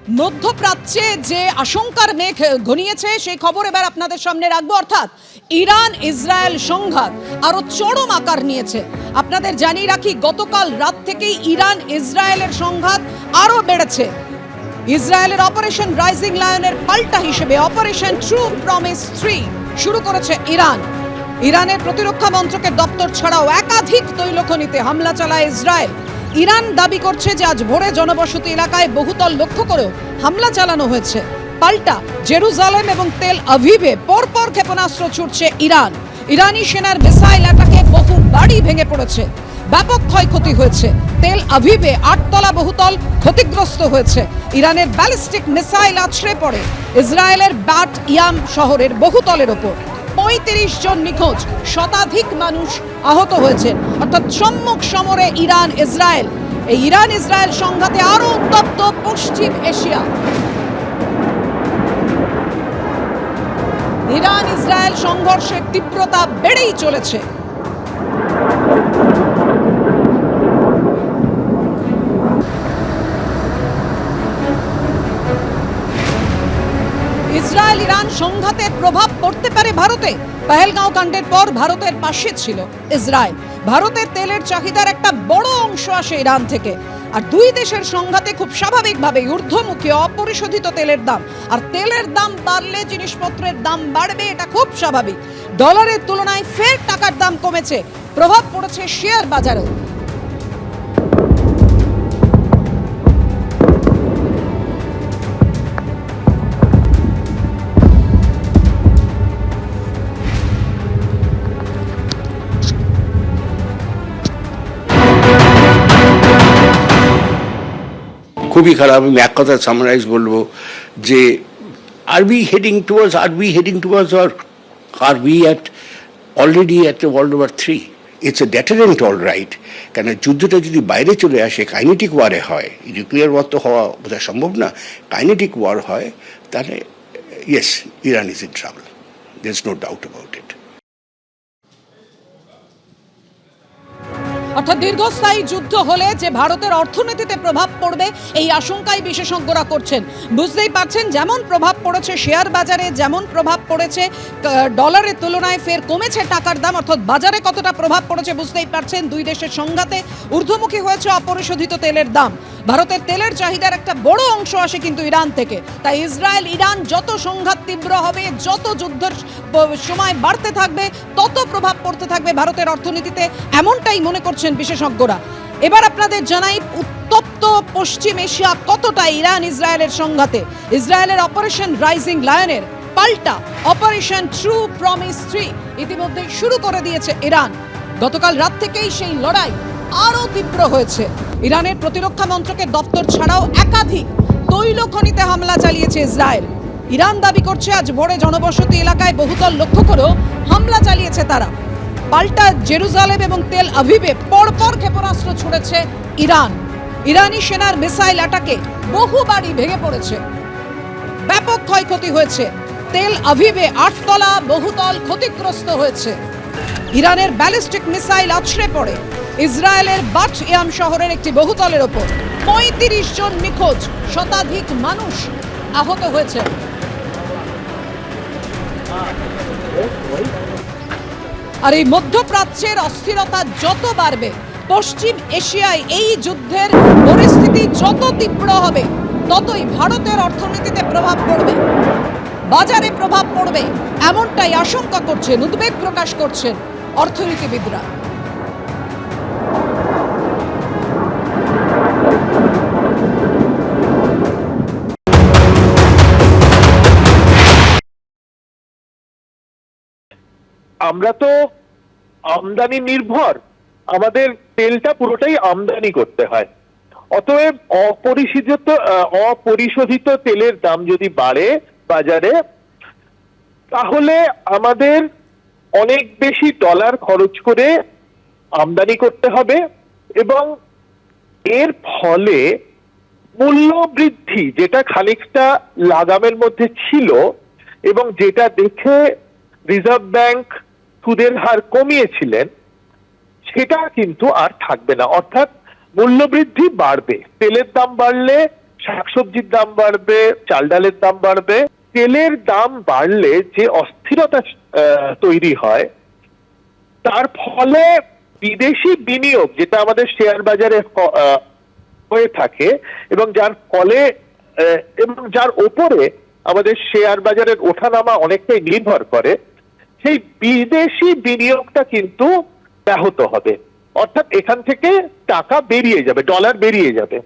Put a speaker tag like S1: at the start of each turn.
S1: মধ্যপ্রাচ্যে যে আশঙ্কার মেঘ ঘনিয়েছে সেই খবর এবার আপনাদের সামনে রাখবো, অর্থাৎ ইরান ইসরায়েল সংঘাত আরো চরম আকার নিয়েছে। আপনাদের জানিয়ে রাখি, গতকাল রাত থেকেই ইরান ইসরায়েলের সংঘাত আরো বেড়েছে। ইসরায়েলের অপারেশন রাইজিং লায়নের পাল্টা হিসেবে অপারেশন ট্রু প্রমিস 3 শুরু করেছে ইরান। ইরানের প্রতিরক্ষা মন্ত্রকের দপ্তর ছাড়াও একাধিক তৈলখনিতে হামলা চালায় ইসরায়েল। ইরান দাবি করছে যে আজ ভোরে জনবসতি এলাকায় বহুতল লক্ষ্য করেও হামলা চালানো হয়েছে। পাল্টা জেরুজালেম এবং তেল আভিভে পরপর ক্ষেপণাস্ত্র ছুটছে ইরান। ইরানি সেনার মিসাইল অ্যাটাকে বহু বাড়ি ভেঙে পড়েছে, ব্যাপক ক্ষয়ক্ষতি হয়েছে। তেল আভিভে 8 তলা বহুতল ক্ষতিগ্রস্ত হয়েছে। ইরানের ব্যালিস্টিক মিসাইল আছড়ে পড়ে ইসরায়েলের বাট ইয়াম শহরের বহুতলের ওপর। 35 জন নিখোঁজ, শতাধিক মানুষ আহত হয়েছেন। অর্থাৎ সম্মুখ সমরে ইরান ইসরায়েল। এই ইরান ইসরায়েল সংঘাতে আরো উত্তপ্ত পশ্চিম এশিয়া। ইরান ইসরায়েল সংঘর্ষের তীব্রতা বেড়েই চলেছে। ইসরায়েল ইরান সংঘাতের প্রভাব পড়তে পারে ভারতে। পহেলগাঁও কাণ্ডের পর ভারতের পাশে ছিল ইসরায়েল। ভারতের তেলের চাহিদার একটা বড় অংশ আসে ইরান থেকে। আর দুই দেশের সংঘাতে খুব স্বাভাবিকভাবে ঊর্ধ্বমুখী অপরিশোধিত তেলের দাম। আর তেলের দাম বাড়লে জিনিসপত্রের দাম বাড়বে, এটা খুব স্বাভাবিক। ডলারের তুলনায় ফের টাকার দাম কমেছে, প্রভাব পড়েছে শেয়ার বাজারেও।
S2: খুবই খারাপ। আমি এক কথা সামারাইজ বলবো যে are we heading towards or are we already at world war 3? It's a deterrent all right. কেন যুদ্ধটা যদি বাইরে চলে আসে, কাইনেটিক ওয়ারে হয়, নিউক্লিয়ার ওয়ার তো হওয়া বোধহয় সম্ভব না, কাইনেটিক ওয়ার হয়, তাহলে yes, Iran is in trouble, there is no doubt about it.
S1: অর্থাৎ দীর্ঘস্থায়ী যুদ্ধ হলে যে ভারতের অর্থনীতিতে প্রভাব পড়বে, এই আশঙ্কাই বিশেষজ্ঞরা করছেন। বুঝতেই পারছেন, যেমন প্রভাব পড়েছে শেয়ার বাজারে, যেমন প্রভাব পড়েছে ডলারের তুলনায় ফের কমেছে টাকার দাম, অর্থাৎ বাজারে কতটা প্রভাব পড়েছে বুঝতেই পারছেন। দুই দেশের সংঘাতে ঊর্ধ্বমুখী হয়েছে অপরিশোধিত তেলের দাম। ভারতের তেলের চাহিদার একটা বড় অংশ আসে কিন্তু ইরান থেকে। তাই ইসরায়েল ইরান যত সংঘাত তীব্র হবে, যত যুদ্ধের সময় বাড়তে থাকবে, তত প্রভাব পড়তে থাকবে ভারতের অর্থনীতিতে, এমনটাই মনে করছেন বিশেষজ্ঞরা। এবার আপনাদের জানাই, উত্তপ্ত পশ্চিম এশিয়া কতটা ইরান ইসরায়েলের সংঘাতে। ইসরায়েলের অপারেশন রাইজিং লায়নের পাল্টা অপারেশন ট্রু প্রমিস 3 ইতিমধ্যে শুরু করে দিয়েছে ইরান। গতকাল রাত থেকেই সেই লড়াই আরো তীব্র হয়েছে। ইরানের প্রতিরক্ষা মন্ত্রকের দপ্তর ছাড়াও একাধিক তৈল খনিতে হামলা চালিয়েছে ইসরায়েল। ইরান দাবি করছে আজ ভোরে জনবসতি এলাকায় বহুতল লক্ষ্য করেও হামলা চালিয়েছে তারা। পাল্টা জেরুজালেম এবং তেল আভিভে পরপর ক্ষেপণাস্ত্র ছুড়েছে ইরান। ইরানি সেনার মিসাইল অ্যাটাকে বহু বাড়ি ভেঙে পড়েছে, ব্যাপক ক্ষয়ক্ষতি হয়েছে। তেল আভিভে 8 তলা বহুতল ক্ষতিগ্রস্ত হয়েছে। ইরানের ব্যালিস্টিক মিসাইল আছড়ে পড়ে ইসরায়েলের বাট ইয়াম শহরের একটি বহুতলের ওপর। 35 জন নিখোঁজ, শতাধিক মানুষ আহত হয়েছে। আর এই মধ্যপ্রাচ্যের অস্থিরতা যত বাড়বে, পশ্চিম এশিয়ায় এই যুদ্ধের পরিস্থিতি যত তীব্র হবে, ততই ভারতের অর্থনীতিতে প্রভাব পড়বে, বাজারে প্রভাব পড়বে, এমনটাই আশঙ্কা করছেন, উদ্বেগ প্রকাশ করছেন অর্থনীতিবিদরা।
S3: আমরা তো আমদানি নির্ভর, আমাদের তেলটা পুরোটাই আমদানি করতে হয়। অতএব অপরিশোধিত তেলের দাম যদি বাড়ে বাজারে, তাহলে আমাদের অনেক বেশি ডলার খরচ করে আমদানি করতে হবে এবং এর ফলে মূল্য বৃদ্ধি, যেটা খানিকটা লাগামের মধ্যে ছিল এবং যেটা দেখে রিজার্ভ ব্যাংক সুদের হার কমিয়েছিলেন, সেটা কিন্তু আর থাকবে না। অর্থাৎ মূল্যবৃদ্ধি বাড়বে। তেলের দাম বাড়লে শাকসবজির দাম বাড়বে, চাল ডালের দাম বাড়বে। তেলের দাম বাড়লে যে অস্থিরতা তৈরি হয়, তার ফলে বিদেশি বিনিয়োগ যেটা আমাদের শেয়ার বাজারে হয়ে থাকে এবং যার ফলে এবং যার ওপরে আমাদের শেয়ার বাজারের ওঠানামা অনেকটাই নির্ভর করে, সেই বিদেশি বিনিয়োগটা কিন্তু ব্যাহত হবে। অর্থাৎ এখান থেকে টাকা বেরিয়ে যাবে, ডলার বেরিয়ে যাবে।